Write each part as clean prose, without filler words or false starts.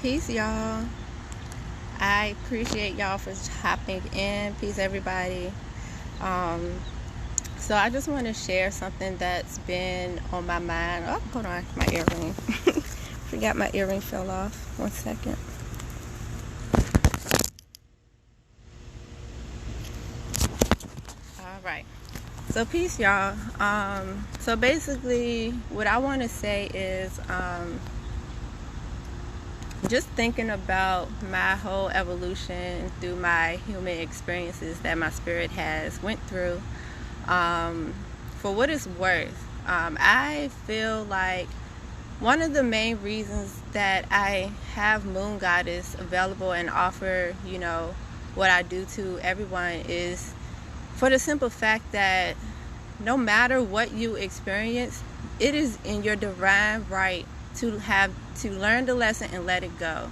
Peace, y'all. I appreciate y'all for hopping in. Peace, everybody. So I just want to share something that's been on my mind. Oh, hold on, my earring. Forgot my earring fell off. 1 second. All right. So peace, y'all. So basically, what I want to say is, just thinking about my whole evolution through my human experiences that my spirit has went through. For what it's worth, I feel like one of the main reasons that I have Moon Goddess available and offer, what I do to everyone is for the simple fact that no matter what you experience, it is in your divine right to learn the lesson and let it go.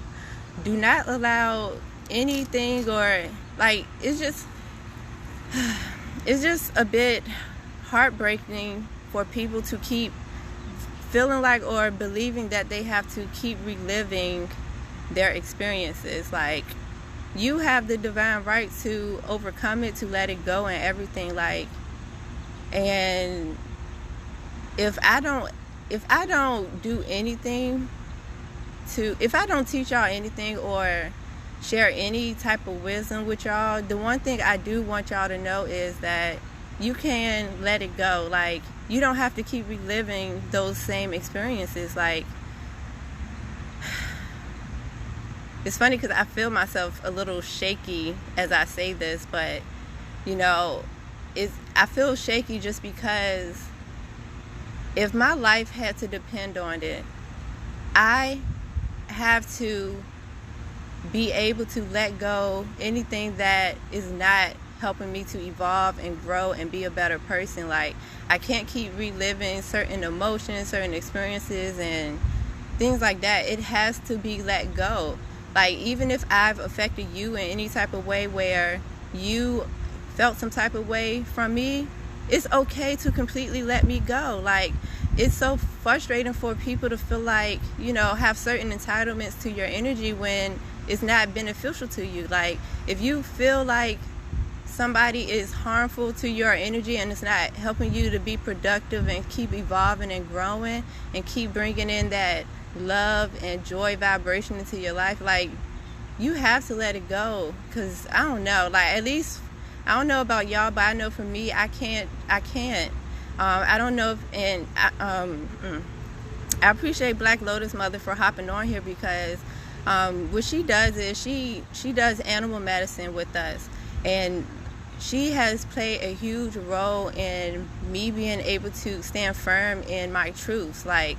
Do not allow anything it's just a bit heartbreaking for people to keep feeling like or believing that they have to keep reliving their experiences. Like, you have the divine right to overcome it, to let it go and everything. And if I don't do anything if I don't teach y'all anything or share any type of wisdom with y'all, the one thing I do want y'all to know is that you can let it go. Like, you don't have to keep reliving those same experiences. Like, it's funny because I feel myself a little shaky as I say this, but I feel shaky just because if my life had to depend on it, I have to be able to let go anything that is not helping me to evolve and grow and be a better person. Like, I can't keep reliving certain emotions, certain experiences and things like that. It has to be let go. Like, even if I've affected you in any type of way where you felt some type of way from me, it's okay to completely let me go. Like, it's so frustrating for people to feel like, have certain entitlements to your energy when it's not beneficial to you. Like, if you feel like somebody is harmful to your energy and it's not helping you to be productive and keep evolving and growing and keep bringing in that love and joy vibration into your life, like, you have to let it go. Because I don't know, at least I don't know about y'all, but I know for me, I can't. I don't know I appreciate Black Lotus Mother for hopping on here because what she does is she does animal medicine with us, and she has played a huge role in me being able to stand firm in my truths. Like,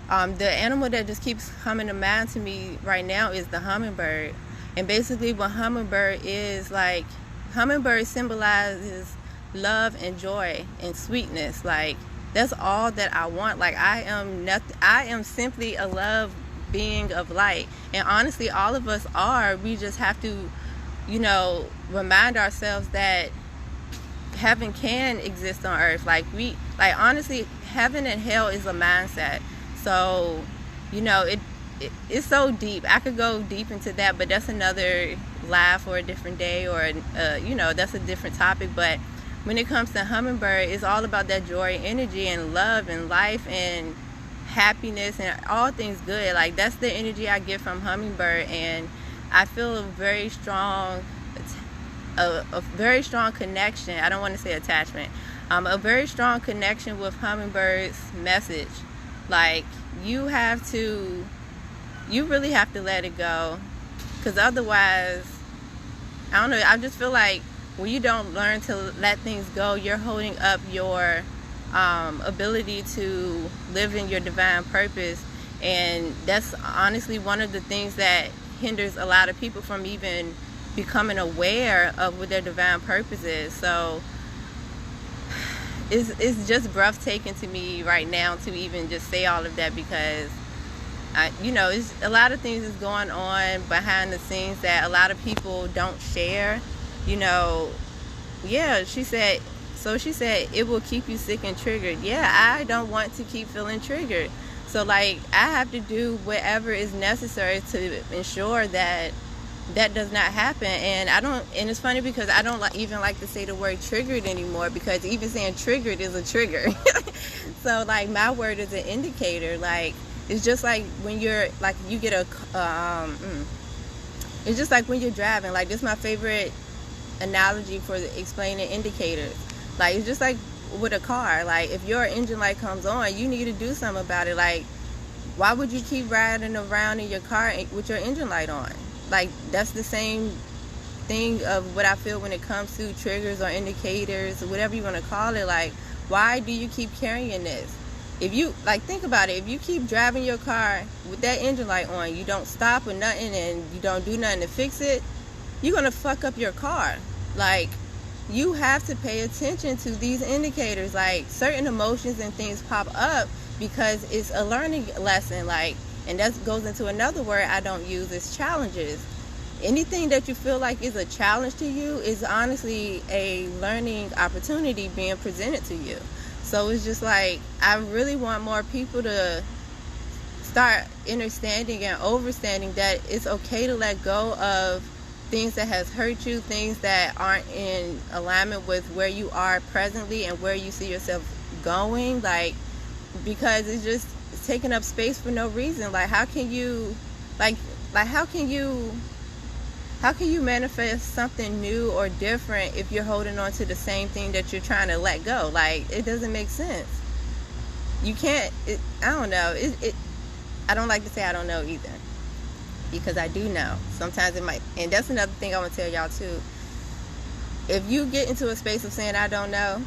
the animal that just keeps coming to mind to me right now is the hummingbird. And basically what hummingbird is, like, hummingbird symbolizes love and joy and sweetness. Like, that's all that I want. Like, I am simply a love being of light. And honestly, all of us are. We just have to, remind ourselves that heaven can exist on earth. Honestly, heaven and hell is a mindset. So, it's so deep. I could go deep into that, but that's another live for a different day, or that's a different topic. But when it comes to hummingbird, it's all about that joy, energy, and love, and life, and happiness, and all things good. Like, that's the energy I get from hummingbird, and I feel a very strong connection. I don't want to say attachment. A very strong connection with hummingbird's message. Like, you really have to let it go, because otherwise, I don't know, I just feel like when you don't learn to let things go, you're holding up your ability to live in your divine purpose. And that's honestly one of the things that hinders a lot of people from even becoming aware of what their divine purpose is. So it's just breathtaking to me right now to even just say all of that, because it's a lot of things is going on behind the scenes that a lot of people don't share. She said it will keep you sick and triggered. Yeah, I don't want to keep feeling triggered. So So like I have to do whatever is necessary to ensure that that does not happen. And it's funny because I don't even like to say the word triggered anymore, because even saying triggered is a trigger. So like my word is an indicator. Like it's just like when you're like you get a it's just like when you're driving. Like this is my favorite analogy for explaining indicators. Like it's just like with a car. Like if your engine light comes on, you need to do something about it. Like why would you keep riding around in your car with your engine light on? Like that's the same thing of what I feel when it comes to triggers or indicators or whatever you want to call it. Like why do you keep carrying this? If you like think about it, if you keep driving your car with that engine light on, you don't stop or nothing, and you don't do nothing to fix it, you're gonna fuck up your car. Like you have to pay attention to these indicators. Like certain emotions and things pop up because it's a learning lesson. Like, and that goes into another word I don't use, is challenges. Anything that you feel like is a challenge to you is honestly a learning opportunity being presented to you. So it's just like I really want more people to start understanding and overstanding that it's okay to let go of things that has hurt you, things that aren't in alignment with where you are presently and where you see yourself going. Like because it's just taking up space for no reason. Like how can you manifest something new or different if you're holding on to the same thing that you're trying to let go? Like it doesn't make sense. You can't. I don't know. I don't like to say I don't know either, because I do know. Sometimes it might, and that's another thing I want to tell y'all too. If you get into a space of saying I don't know,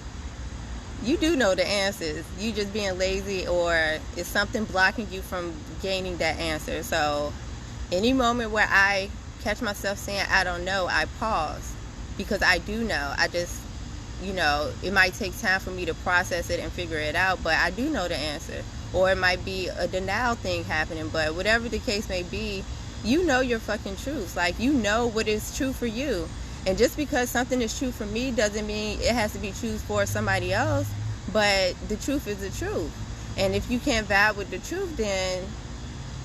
you do know the answers. You just being lazy, or is something blocking you from gaining that answer. So any moment where I catch myself saying I don't know, I pause, because I do know. I just, it might take time for me to process it and figure it out, but I do know the answer. Or it might be a denial thing happening, but whatever the case may be, you know your fucking truth. Like you know what is true for you. And just because something is true for me doesn't mean it has to be true for somebody else, but the truth is the truth. And if you can't vibe with the truth, then,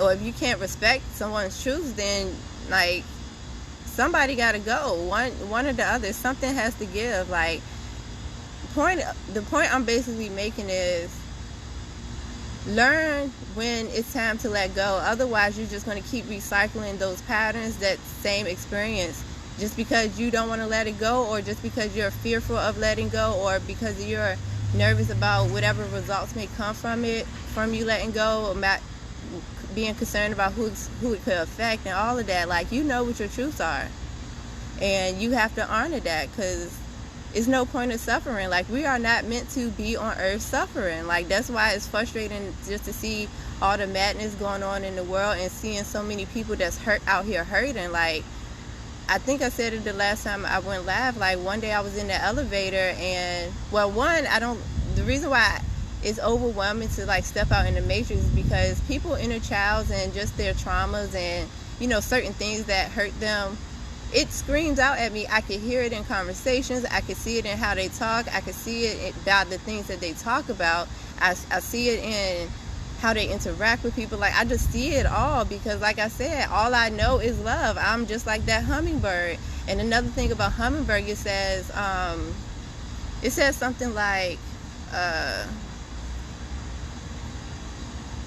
or if you can't respect someone's truth, then like somebody gotta go. One or the other. Something has to give. Like the point I'm basically making is learn when it's time to let go. Otherwise you're just going to keep recycling those patterns, that same experience, just because you don't want to let it go, or just because you're fearful of letting go, or because you're nervous about whatever results may come from you letting go, or being concerned about who it could affect and all of that. Like you know what your truths are, and you have to honor that, because it's no point of suffering. Like we are not meant to be on earth suffering. Like that's why it's frustrating just to see all the madness going on in the world and seeing so many people that's out here hurting. Like I think I said it the last time I went live. Like one day I was in the elevator, and the reason why it's overwhelming to like step out in the matrix is because people inner childs and just their traumas and certain things that hurt them, it screams out at me. I could hear it in conversations. I could see it in how they talk. I could see it about the things that they talk about. I see it in how they interact with people. Like I just see it all, because like I said, all I know is love. I'm just like that hummingbird. And another thing about hummingbird, it says something like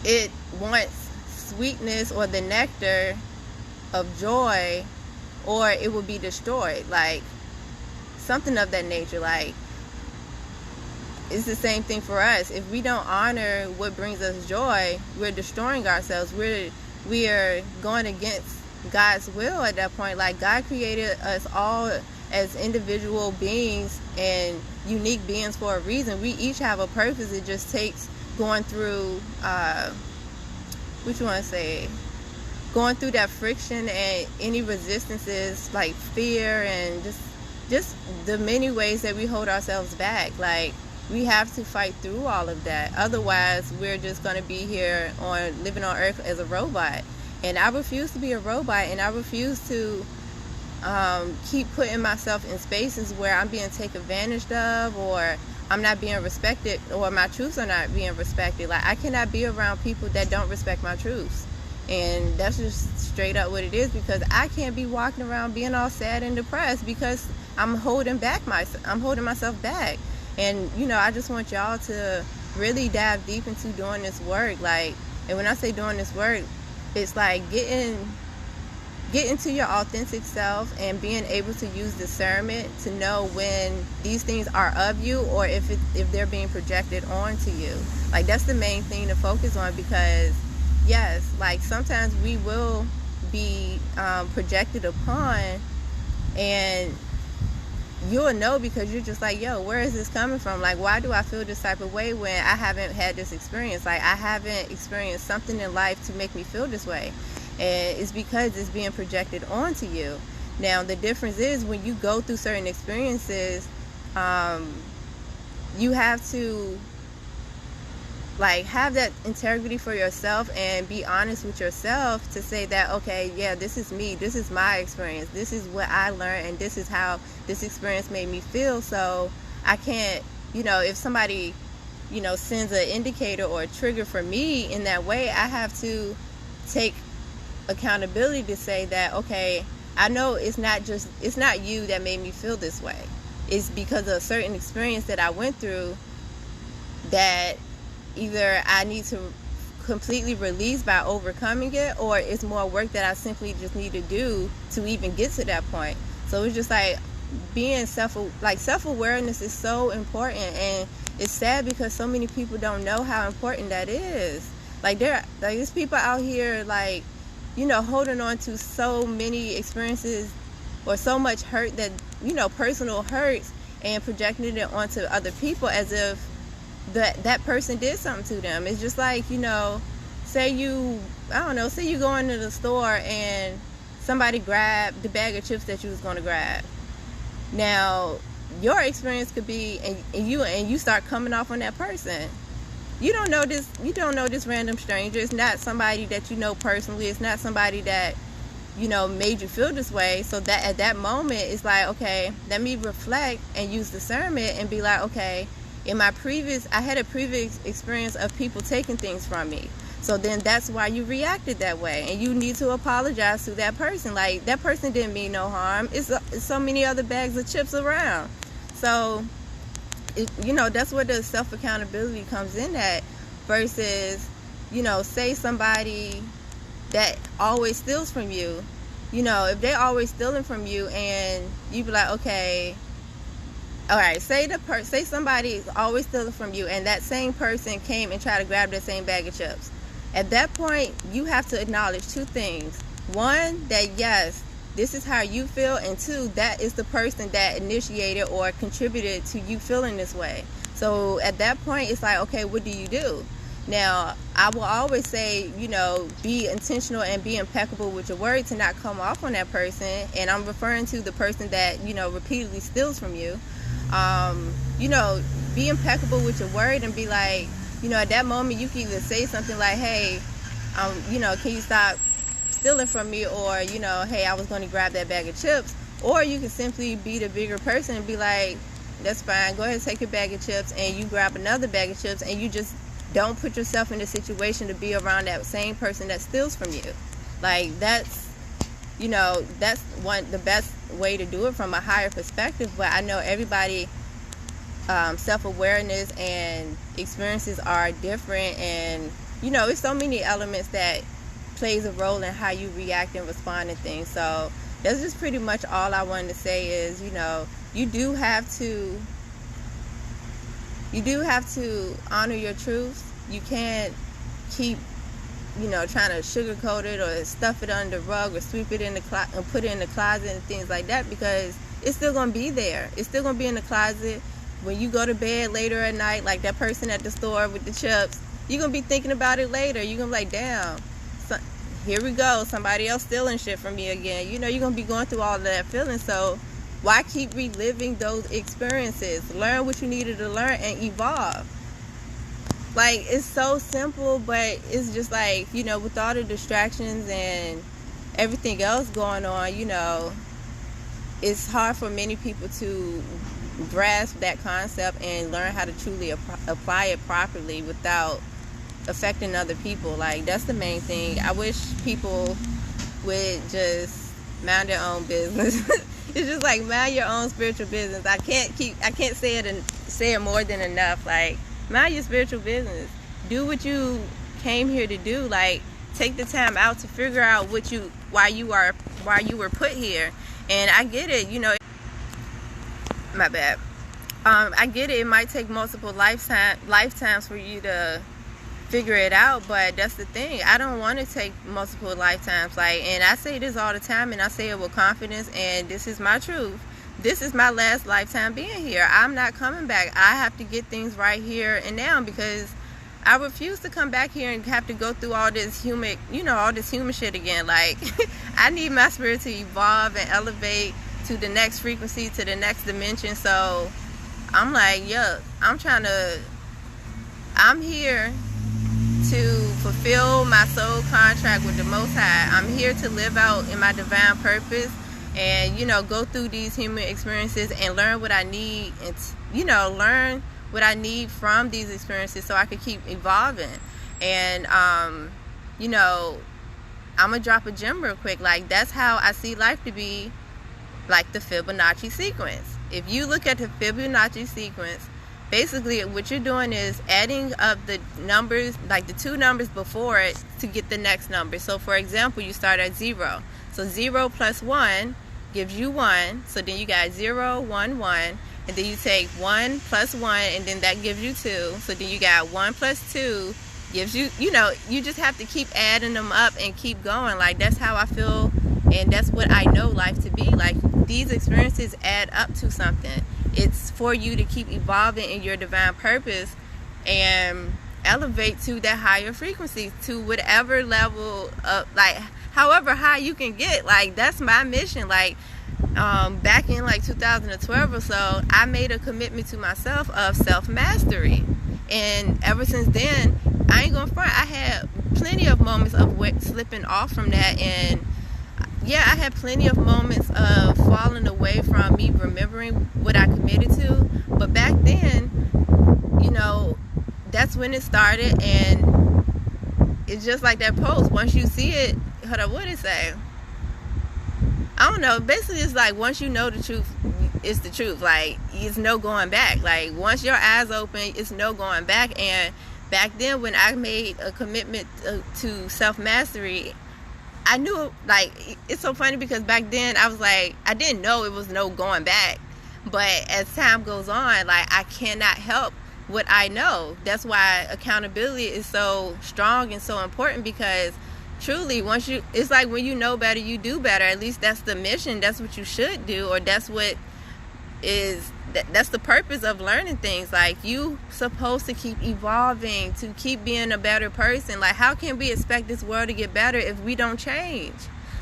it wants sweetness or the nectar of joy, or it will be destroyed. Like something of that nature. Like it's the same thing for us. If we don't honor what brings us joy, we're destroying ourselves. We are going against God's will at that point. Like God created us all as individual beings and unique beings for a reason. We each have a purpose. It just takes going through going through that friction and any resistances, like fear and just the many ways that we hold ourselves back. Like we have to fight through all of that. Otherwise we're just going to be here living on earth as a robot. And I refuse to be a robot, and I refuse to keep putting myself in spaces where I'm being taken advantage of, or I'm not being respected, or my truths are not being respected. Like, I cannot be around people that don't respect my truths. And that's just straight up what it is, because I can't be walking around being all sad and depressed because I'm holding myself back. And, you know, I just want y'all to really dive deep into doing this work. Like, and when I say doing this work, it's like getting to your authentic self and being able to use discernment to know when these things are of you, or if they're being projected onto you. Like, that's the main thing to focus on, because yes, like, sometimes we will be projected upon, and you'll know because you're just like, yo, where is this coming from? Like, why do I feel this type of way when I haven't had this experience? Like, I haven't experienced something in life to make me feel this way. And it's because it's being projected onto you. Now, the difference is when you go through certain experiences, you have to, like, have that integrity for yourself and be honest with yourself to say that, okay, yeah, this is me, this is my experience, this is what I learned, and this is how this experience made me feel. So I can't, you know, if somebody, you know, sends an indicator or a trigger for me in that way, I have to take accountability to say that, okay, I know it's not you that made me feel this way. It's because of a certain experience that I went through that either I need to completely release by overcoming it, or it's more work that I simply just need to do to even get to that point. So it's just like being self-awareness is so important, and it's sad because so many people don't know how important that is. Like, there's people out here, like, you know, holding on to so many experiences or so much hurt that, you know, personal hurts, and projecting it onto other people as if that person did something to them. It's just like, you know, say you go into the store and somebody grabbed the bag of chips that you was going to grab. Now, your experience could be, and you start coming off on that person. You don't know this random stranger. It's not somebody that you know personally. It's not somebody that, you know, made you feel this way. So that at that moment, it's like, okay, let me reflect and use discernment and be like, okay, I had a previous experience of people taking things from me. So then that's why you reacted that way, and you need to apologize to that person. Like, that person didn't mean no harm. It's so many other bags of chips around. So, you know, that's where the self-accountability comes in at, versus, you know, say somebody that always steals from you, you know, if they're always stealing from you and you be like, okay, all right, say somebody is always stealing from you, and that same person came and tried to grab that same bag of chips. At that point, you have to acknowledge two things. One, that yes, this is how you feel, and two, that is the person that initiated or contributed to you feeling this way. So at that point, it's like, okay, what do you do? Now, I will always say, you know, be intentional and be impeccable with your word to not come off on that person. And I'm referring to the person that, you know, repeatedly steals from you. You know, be impeccable with your word and be like, you know, at that moment, you can either say something like, hey, you know, can you stop stealing from me? Or, you know, hey, I was going to grab that bag of chips. Or you can simply be the bigger person and be like, that's fine, go ahead and take your bag of chips, and you grab another bag of chips, and you just don't put yourself in a situation to be around that same person that steals from you. Like, that's, you know, that's the best way to do it from a higher perspective. But I know everybody, self-awareness and experiences are different, and, you know, it's so many elements that plays a role in how you react and respond to things. So that's just pretty much all I wanted to say is, you know, you do have to honor your truths. You can't keep, you know, trying to sugarcoat it or stuff it under the rug or sweep it in the and put it in the closet and things like that, because it's still going to be there. It's still going to be in the closet. When you go to bed later at night, like that person at the store with the chips, you're going to be thinking about it later. You're going to be like, damn, here we go, somebody else stealing shit from me again. You know, you're going to be going through all of that feeling. So why keep reliving those experiences? Learn what you needed to learn and evolve. Like, it's so simple, but it's just like, you know, with all the distractions and everything else going on, you know, it's hard for many people to grasp that concept and learn how to truly apply it properly without affecting other people. Like, that's the main thing. I wish people would just mind their own business. It's just like, mind your own spiritual business. I can't say it more than enough. Like, mind your spiritual business. Do what you came here to do. Like, take the time out to figure out why you were put here. And I get it, my bad. I get it. It might take multiple lifetimes for you to figure it out, but that's the thing. I don't want to take multiple lifetimes. Like, and I say this all the time, and I say it with confidence, and this is my truth. This is my last lifetime being here. I'm not coming back. I have to get things right here and now, because I refuse to come back here and have to go through all this human shit again. Like, I need my spirit to evolve and elevate to the next frequency, to the next dimension. So I'm like, I'm here to fulfill my soul contract with the Most High. I'm here to live out in my divine purpose and, go through these human experiences and learn what I need, and, learn what I need from these experiences so I can keep evolving. And, I'm going to drop a gem real quick. Like, that's how I see life to be, like the Fibonacci sequence. If you look at the Fibonacci sequence, basically what you're doing is adding up the numbers, like the two numbers before it, to get the next number. So for example, you start at 0. So 0 plus 1 gives you 1. So then you got 0, 1, 1. And then you take 1 plus 1, and then that gives you 2. So then you got 1 plus 2 gives you, you just have to keep adding them up and keep going. Like, that's how I feel, and that's what I know life to be. Like, these experiences add up to something. It's for you to keep evolving in your divine purpose and elevate to that higher frequency, to whatever level of, like, however high you can get. Like, that's my mission. Like, back in like 2012 or so, I made a commitment to myself of self-mastery, and ever since then, I ain't gonna front, I had plenty of moments of slipping off from that. And yeah, I had plenty of moments of falling away from me remembering what I committed to. But back then, that's when it started. And it's just like that post. Once you see it, hold up, what did it say? I don't know. Basically, it's like, once you know the truth, it's the truth. Like, it's no going back. Like, once your eyes open, it's no going back. And back then, when I made a commitment to self-mastery, I knew, like, it's so funny because back then I was like, I didn't know it was no going back. But as time goes on, like, I cannot help what I know. That's why accountability is so strong and so important, because truly, it's like, when you know better, you do better. At least that's the mission. That's what you should do, or that's the purpose of learning things. Like, you supposed to keep evolving, to keep being a better person. Like, how can we expect this world to get better if we don't change?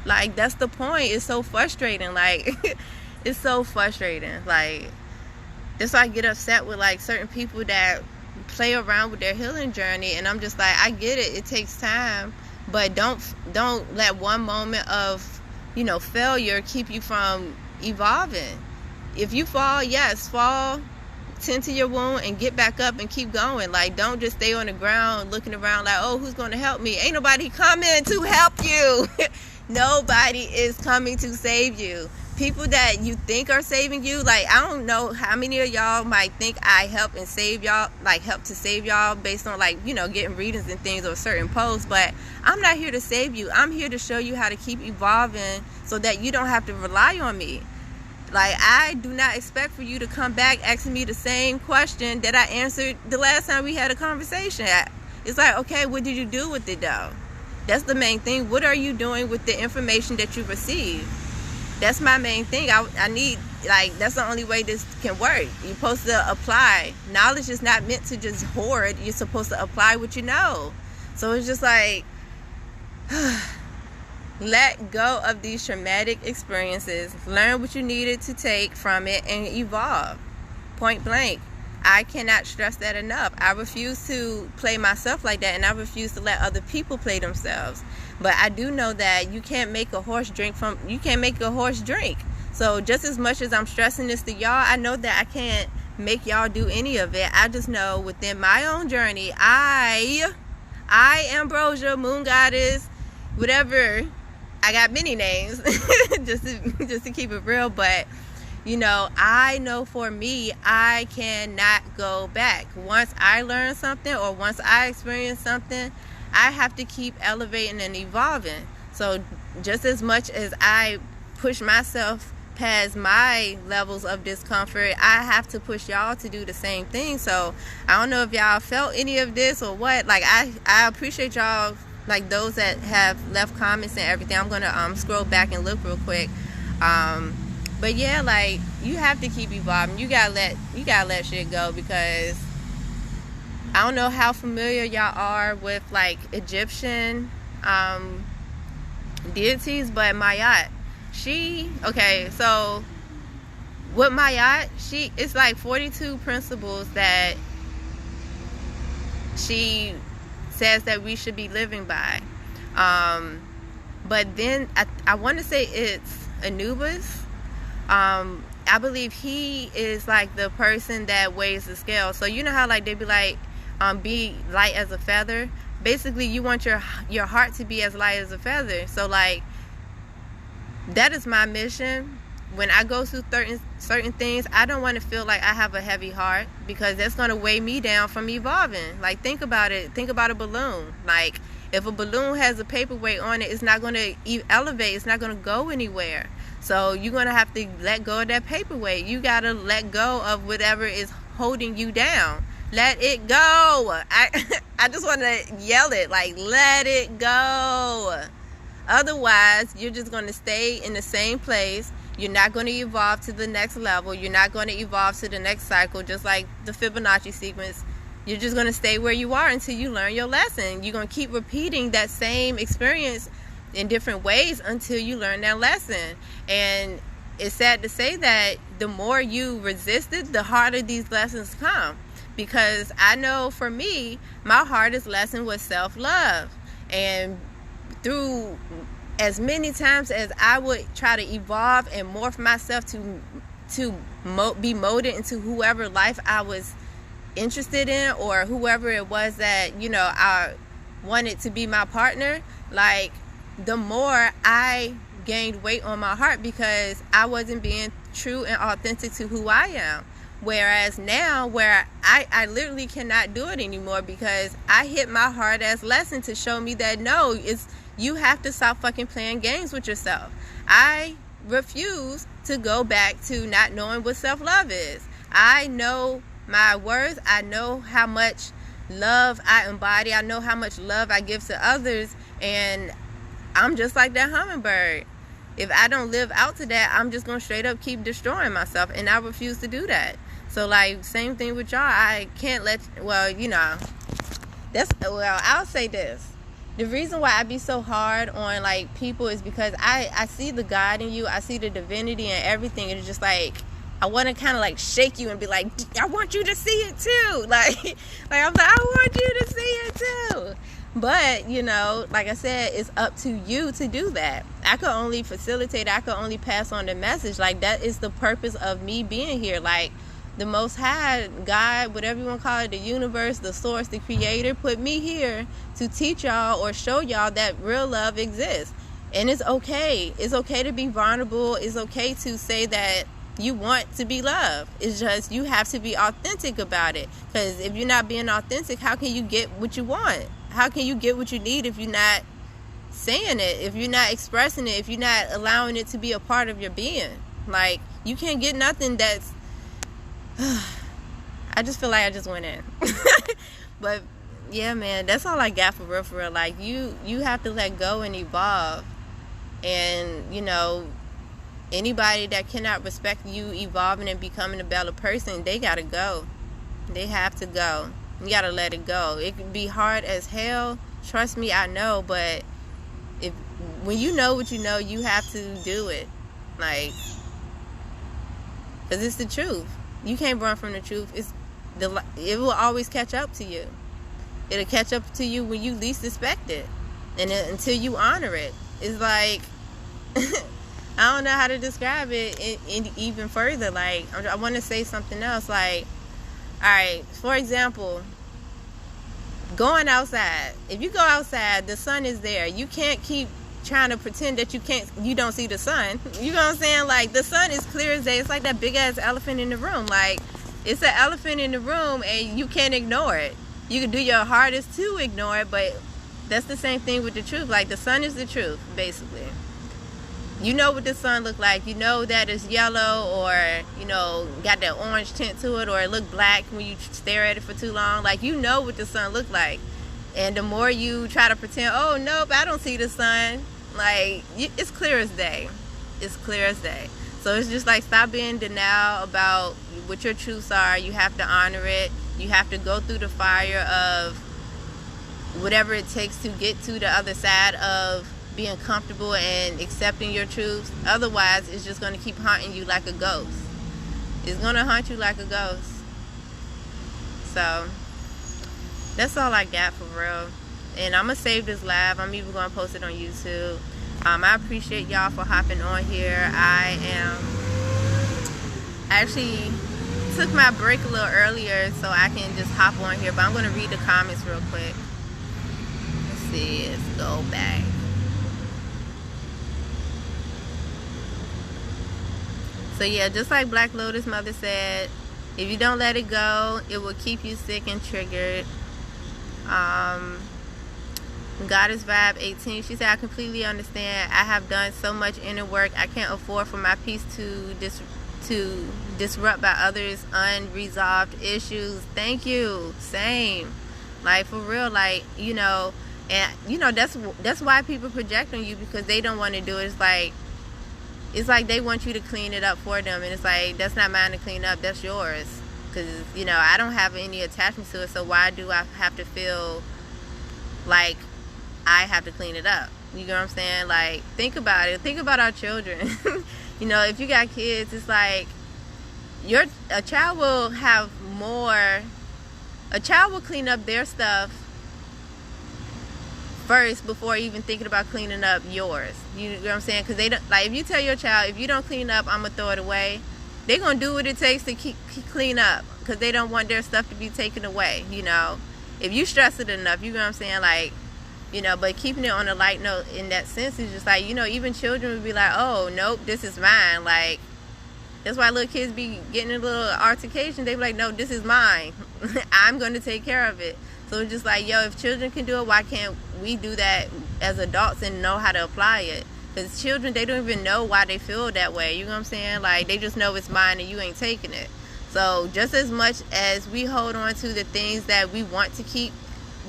Like, that's the point. It's so frustrating. Like, it's so frustrating. Like, that's why I get upset with, like, certain people that play around with their healing journey. And I'm just like, I get it. It takes time. But don't let one moment of, failure keep you from evolving. If you fall, yes, fall, tend to your wound, and get back up and keep going. Like, don't just stay on the ground looking around like, oh, who's going to help me? Ain't nobody coming to help you. Nobody is coming to save you. People that you think are saving you, like, I don't know how many of y'all might think I help and save y'all, like, help to save y'all based on, like, getting readings and things or certain posts. But I'm not here to save you. I'm here to show you how to keep evolving so that you don't have to rely on me. Like, I do not expect for you to come back asking me the same question that I answered the last time we had a conversation. It's like, okay, what did you do with it, though? That's the main thing. What are you doing with the information that you received? That's my main thing. I need, like, that's the only way this can work. You're supposed to apply. Knowledge is not meant to just hoard. You're supposed to apply what you know. So it's just like, let go of these traumatic experiences. Learn what you needed to take from it and evolve. Point blank. I cannot stress that enough. I refuse to play myself like that, and I refuse to let other people play themselves. But I do know that you can't make a horse drink. So just as much as I'm stressing this to y'all, I know that I can't make y'all do any of it. I just know within my own journey, I Ambrosia, Moon Goddess, whatever, I got many names just to keep it real, but you know, I know for me, I cannot go back. Once I learn something or once I experience something, I have to keep elevating and evolving. So just as much as I push myself past my levels of discomfort, I have to push y'all to do the same thing. So I don't know if y'all felt any of this or what. Like I appreciate y'all, like those that have left comments and everything. I'm gonna scroll back and look real quick. But yeah, like you have to keep evolving. You gotta let shit go, because I don't know how familiar y'all are with like Egyptian deities, but Mayat, so with Mayat, it's like 42 principles that she says that we should be living by. But then I want to say it's Anubis. I believe he is like the person that weighs the scale. So you know how like they be like, be light as a feather. Basically, you want your heart to be as light as a feather. So like, that is my mission. When I go through certain things, I don't want to feel like I have a heavy heart, because that's going to weigh me down from evolving. Like, think about it. Think about a balloon. Like, if a balloon has a paperweight on it, it's not going to elevate. It's not going to go anywhere. So you're going to have to let go of that paperweight. You got to let go of whatever is holding you down. Let it go. I just want to yell it, like, let it go. Otherwise, you're just going to stay in the same place. You're not going to evolve to the next level. You're not going to evolve to the next cycle, just like the Fibonacci sequence. You're just going to stay where you are until you learn your lesson. You're going to keep repeating that same experience in different ways until you learn that lesson. And it's sad to say that the more you resist it, the harder these lessons come. Because I know for me, my hardest lesson was self-love. And through as many times as I would try to evolve and morph myself to be molded into whoever life I was interested in, or whoever it was that, you know, I wanted to be my partner, like, the more I gained weight on my heart, because I wasn't being true and authentic to who I am. Whereas now, where I literally cannot do it anymore, because I hit my hard ass lesson to show me that no, you have to stop fucking playing games with yourself. I refuse to go back to not knowing what self-love is. I know my worth. I know how much love I embody. I know how much love I give to others. And I'm just like that hummingbird. If I don't live out to that, I'm just going to straight up keep destroying myself. And I refuse to do that. So, like, same thing with y'all. I can't I'll say this. The reason why I be so hard on, like, people is because I see the God in you. I see the divinity and everything. And it's just like, I want to kind of, like, shake you and be like, I want you to see it too. Like I'm like, I want you to see it too. But, you know, like I said, it's up to you to do that. I could only facilitate. I could only pass on the message. Like, that is the purpose of me being here. Like, the Most High, God, whatever you want to call it, the universe, the source, the creator, put me here to teach y'all or show y'all that real love exists. And it's okay. It's okay to be vulnerable. It's okay to say that you want to be loved. It's just you have to be authentic about it. Because if you're not being authentic, how can you get what you want? How can you get what you need if you're not saying it, if you're not expressing it, if you're not allowing it to be a part of your being? Like, you can't get nothing that's I just feel like I just went in. But yeah, man, that's all I got for real, for real. Like, you have to let go and evolve. And, you know, anybody that cannot respect you evolving and becoming a better person, they gotta go. They have to go. You gotta let it go. It can be hard as hell. Trust me, I know. But when you know what you know, you have to do it. Like, because it's the truth. You can't run from the truth. It will always catch up to you. It'll catch up to you when you least expect it, and until you honor it. It's like I don't know how to describe it in even further. Like, I want to say something else. Like, all right, for example, going outside. If you go outside, the sun is there. You can't keep trying to pretend that you don't see the sun. You know what I'm saying? Like, the sun is clear as day. It's like that big ass elephant in the room. Like, it's an elephant in the room and you can't ignore it. You can do your hardest to ignore it, but that's the same thing with the truth. Like, the sun is the truth, basically. You know what the sun look like. You know that it's yellow, or, you know, got that orange tint to it, or it look black when you stare at it for too long. Like, you know what the sun look like. And the more you try to pretend, oh, nope, I don't see the sun, like, it's clear as day. It's clear as day. So it's just like, stop being in denial about what your truths are. You have to honor it. You have to go through the fire of whatever it takes to get to the other side of being comfortable and accepting your truths. Otherwise, it's just going to keep haunting you like a ghost. It's going to haunt you like a ghost. So that's all I got for real. And I'm going to save this live. I'm even going to post it on YouTube. I appreciate y'all for hopping on here. I actually took my break a little earlier so I can just hop on here. But I'm going to read the comments real quick. Let's see. Let's go back. So yeah, just like Black Lotus Mother said, if you don't let it go, it will keep you sick and triggered. Goddess Vibe 18, she said, I completely understand. I have done so much inner work. I can't afford for my peace to disrupt by others' unresolved issues. Thank you. Same. Like, for real, like, you know, and you know, that's why people project on you, because they don't want to do it. It's like they want you to clean it up for them, and it's like, that's not mine to clean up, that's yours. Because, you know, I don't have any attachment to it, so why do I have to feel like I have to clean it up? You know what I'm saying? Like, think about it. Think about our children. You know, if you got kids, it's like, a child will clean up their stuff first before even thinking about cleaning up yours. You know what I'm saying? Because they don't, like, if you tell your child, if you don't clean up, I'm gonna throw it away, they're gonna do what it takes to keep clean up, because they don't want their stuff to be taken away. You know, if you stress it enough, you know what I'm saying? Like, you know, but keeping it on a light note in that sense is just like, you know, even children would be like, oh, nope, this is mine. Like, that's why little kids be getting a little altercation. They be like, no, this is mine. I'm going to take care of it. So it's just like, yo, if children can do it, why can't we do that as adults and know how to apply it? Because children, they don't even know why they feel that way. You know what I'm saying? Like, they just know it's mine and you ain't taking it. So just as much as we hold on to the things that we want to keep,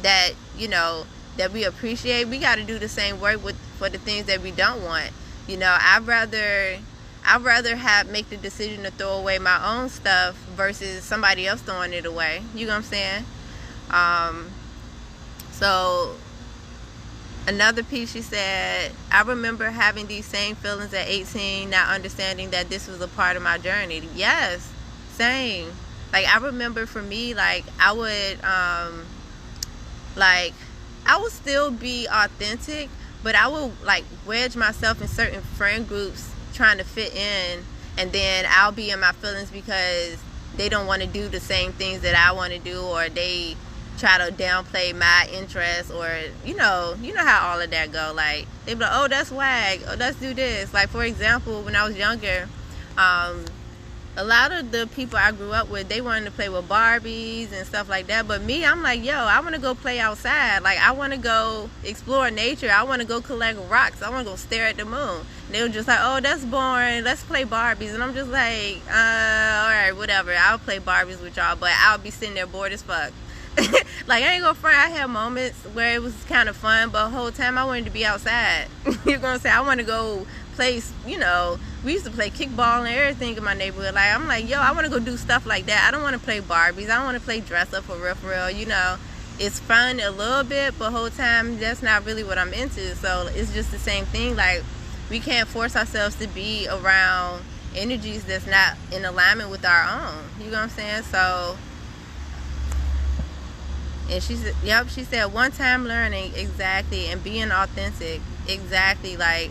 that, you know, that we appreciate, we got to do the same work for the things that we don't want. You know, I'd rather make the decision to throw away my own stuff versus somebody else throwing it away. You know what I'm saying? So another piece, she said, I remember having these same feelings at 18, not understanding that this was a part of my journey. Yes, same. Like, I remember for me, like, I would still be authentic, but I would, like, wedge myself in certain friend groups trying to fit in, and then I'll be in my feelings because they don't want to do the same things that I want to do, or they try to downplay my interests, or you know how all of that go. Like, they be like, oh, that's wag, oh, let's do this. Like, for example, when I was younger, a lot of the people I grew up with, they wanted to play with Barbies and stuff like that. But me, I'm like, yo, I want to go play outside. Like, I want to go explore nature. I want to go collect rocks. I want to go stare at the moon. And they were just like, oh, that's boring. Let's play Barbies. And I'm just like, all right, whatever. I'll play Barbies with y'all, but I'll be sitting there bored as fuck. Like, I ain't gonna front, I had moments where it was kind of fun, but the whole time I wanted to be outside. You're gonna say, I want to go play, you know, we used to play kickball and everything in my neighborhood. Like, I'm like, yo, I want to go do stuff like that. I don't want to play Barbies. I don't want to play dress up for real, you know. It's fun a little bit, but the whole time, that's not really what I'm into. So it's just the same thing. Like, we can't force ourselves to be around energies that's not in alignment with our own. You know what I'm saying? So, and she said, yep, she said, one time learning, exactly, and being authentic, exactly. Like,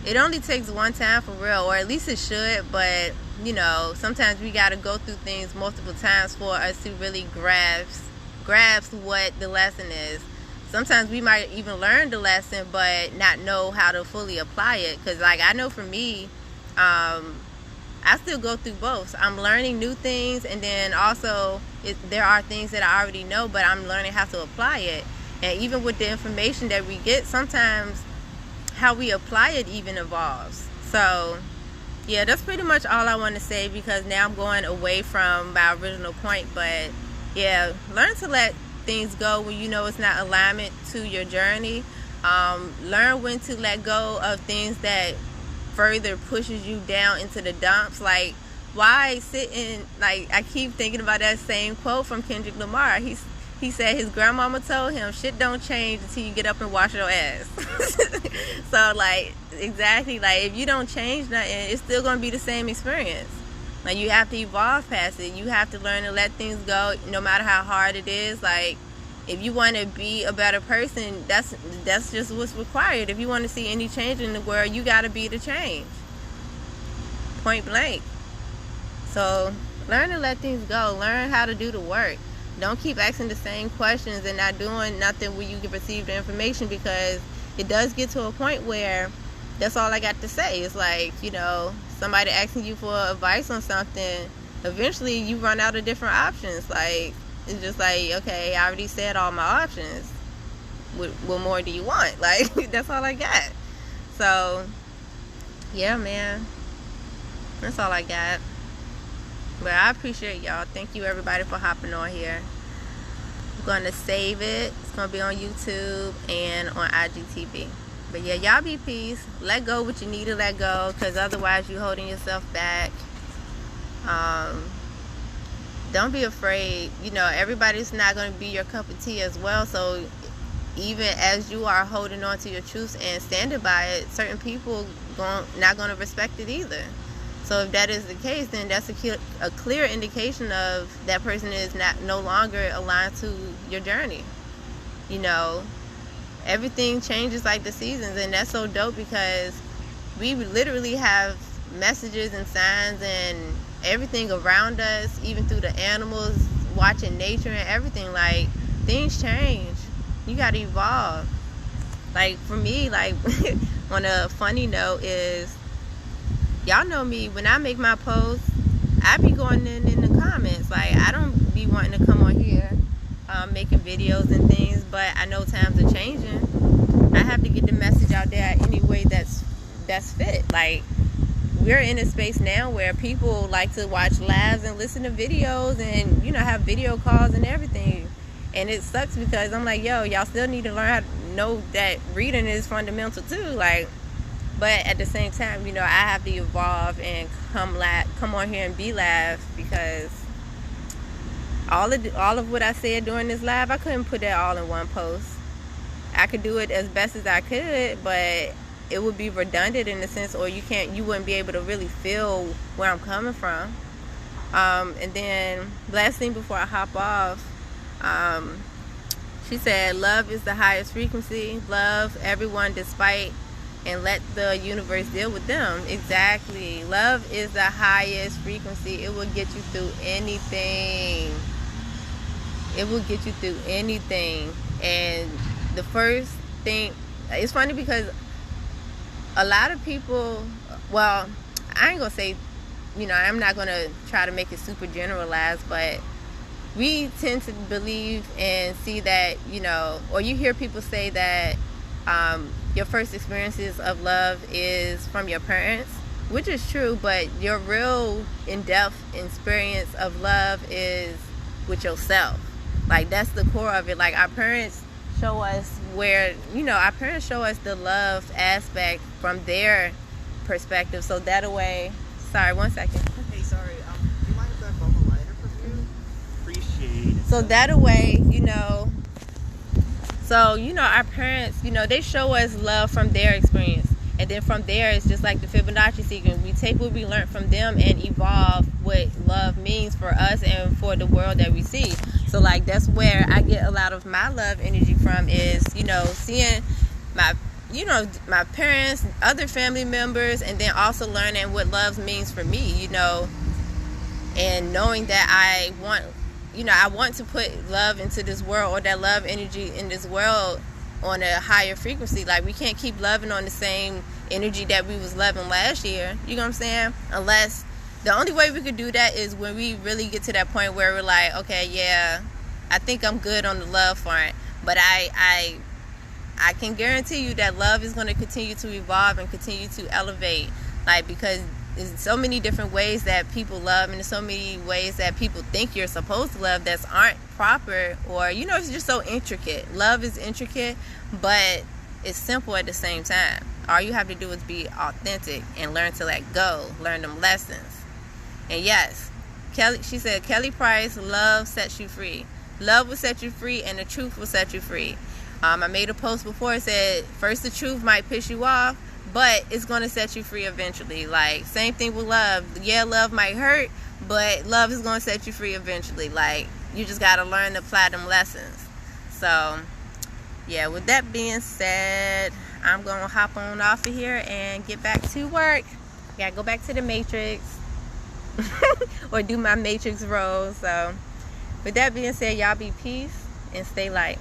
it only takes one time for real, or at least it should, but you know, sometimes we got to go through things multiple times for us to really grasp what the lesson is. Sometimes we might even learn the lesson but not know how to fully apply it, because like I know for me, I still go through both. I'm learning new things, and then also there are things that I already know, but I'm learning how to apply it. And even with the information that we get, sometimes how we apply it even evolves. So yeah, that's pretty much all I want to say, because now I'm going away from my original point. But yeah, learn to let things go when you know it's not alignment to your journey. Learn when to let go of things that further pushes you down into the dumps. Like, why sit in, like, I keep thinking about that same quote from Kendrick Lamar. He said his grandmama told him, shit don't change until you get up and wash your ass. So like, exactly, like if you don't change nothing, it's still going to be the same experience. Like, you have to evolve past it. You have to learn to let things go, no matter how hard it is. Like, if you want to be a better person, that's just what's required. If you want to see any change in the world, you got to be the change. Point blank. So learn to let things go. Learn how to do the work. Don't keep asking the same questions and not doing nothing where you can receive the information, because it does get to a point where that's all I got to say. It's like, you know, somebody asking you for advice on something, eventually you run out of different options. Like, it's just like, okay, I already said all my options. What more do you want? Like, that's all I got. So, yeah, man. That's all I got. But I appreciate y'all. Thank you, everybody, for hopping on here. I'm going to save it. It's going to be on YouTube and on IGTV. But yeah, y'all be peace. Let go what you need to let go, because otherwise you're holding yourself back. Don't be afraid. You know, everybody's not going to be your cup of tea as well. So even as you are holding on to your truths and standing by it, certain people not going to respect it either. So if that is the case, then that's a clear indication of that person is no longer aligned to your journey. You know, everything changes like the seasons, and that's so dope, because we literally have messages and signs and everything around us, even through the animals, watching nature and everything. Like, things change. You gotta evolve. Like, for me, like, on a funny note is, y'all know me, when I make my posts, I be going in the comments. Like, I don't be wanting to come on here making videos and things, but I know times are changing. I have to get the message out there any way that's fit. Like, we're in a space now where people like to watch lives and listen to videos and, you know, have video calls and everything. And it sucks, because I'm like, yo, y'all still need to learn how to know that reading is fundamental too. Like, but at the same time, you know, I have to evolve and come on here and be live, because all of what I said during this live, I couldn't put that all in one post. I could do it as best as I could, but it would be redundant in a sense, or you wouldn't be able to really feel where I'm coming from. And then last thing before I hop off, she said, love is the highest frequency. Love everyone despite, and let the universe deal with them. Exactly. Love is the highest frequency. It will get you through anything. It will get you through anything. And the first thing, it's funny because a lot of people, well, I ain't gonna say, you know, I'm not gonna try to make it super generalized, but we tend to believe and see that, you know, or you hear people say that your first experiences of love is from your parents, which is true, but your real in-depth experience of love is with yourself. Like, that's the core of it. Like, our parents show us the love aspect from their perspective. So that way, sorry, 1 second. Hey, sorry, do you mind if I bump a lighter for you? Appreciate it. So that way, you know, our parents, you know, they show us love from their experience. And then from there, it's just like the Fibonacci sequence. We take what we learned from them and evolve what love means for us and for the world that we see. So, like, that's where I get a lot of my love energy from, is, you know, seeing my parents, other family members, and then also learning what love means for me, and knowing that I want to put love into this world, or that love energy in this world on a higher frequency. Like, we can't keep loving on the same energy that we was loving last year. You know what I'm saying? Unless, the only way we could do that is when we really get to that point where we're like, okay, yeah, I think I'm good on the love front. But I can guarantee you that love is going to continue to evolve and continue to elevate. Like, because there's so many different ways that people love, and there's so many ways that people think you're supposed to love that aren't proper, or it's just so intricate. Love is intricate, but it's simple at the same time. All you have to do is be authentic and learn to let go, learn them lessons. And yes, she said, Kelly Price, love sets you free. Love will set you free, and the truth will set you free. I made a post before, it said, first the truth might piss you off, but it's going to set you free eventually. Like, same thing with love. Yeah, love might hurt, but love is going to set you free eventually. Like, you just got to learn to apply them lessons. So, yeah, with that being said, I'm going to hop on off of here and get back to work. Got to go back to the Matrix or do my Matrix role. So, with that being said, y'all be peace and stay light.